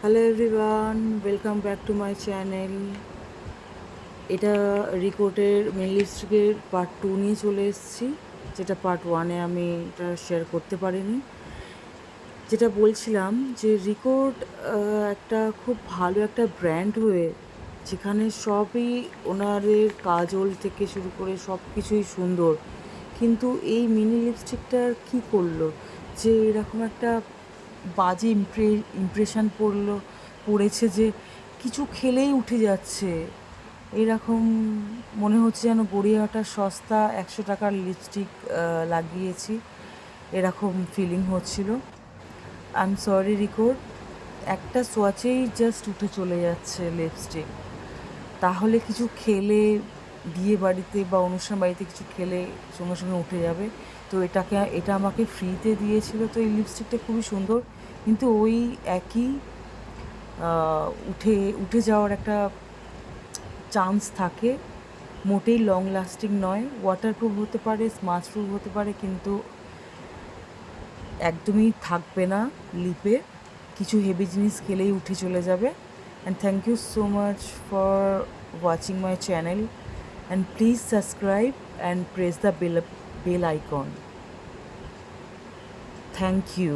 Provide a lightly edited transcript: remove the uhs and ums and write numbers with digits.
Hello everyone, welcome back to my channel. এটা রিকোটের main লিপস্টিকের part 2 নিয়ে চলে এসেছি, যেটা পার্ট 1-এ আমি এটা শেয়ার করতে পারিনি। যেটা বলছিলাম যে রিকোট একটা খুব ভালো একটা ব্র্যান্ড হয়ে, যেখানে সবই ওনাদের কাজল থেকে শুরু করে সব কিছুই সুন্দর, কিন্তু এই মিনি লিপস্টিকটার কী করলো যে এরকম একটা বাজে ইমপ্রেশন পড়েছে যে কিছু খেলেই উঠে যাচ্ছে। এরকম মনে হচ্ছে যেন গড়িয়াহাটা সস্তা 100 টাকার লিপস্টিক লাগিয়েছি, এরকম ফিলিং হচ্ছিল। আই এম সরি রিকোড, একটা সোয়াচেই জাস্ট উঠে চলে যাচ্ছে লিপস্টিক। তাহলে কিছু খেলে, বিয়ে বাড়িতে বা অনুষ্ঠান বাড়িতে কিছু খেলে সঙ্গে সঙ্গে উঠে যাবে। তো এটা আমাকে ফ্রিতে দিয়েছিল, তো এই লিপস্টিকটা খুবই সুন্দর, কিন্তু ওই একই উঠে উঠে যাওয়ার একটা চান্স থাকে। মোটেই লং লাস্টিং নয়, ওয়াটারপ্রুফ হতে পারে, স্মাচ প্রুফ হতে পারে, কিন্তু একদমই থাকবে না লিপে। কিছু হেভি জিনিস খেলেই উঠে চলে যাবে। And thank you so much for watching my channel, and please subscribe and press the bell icon. Thank you.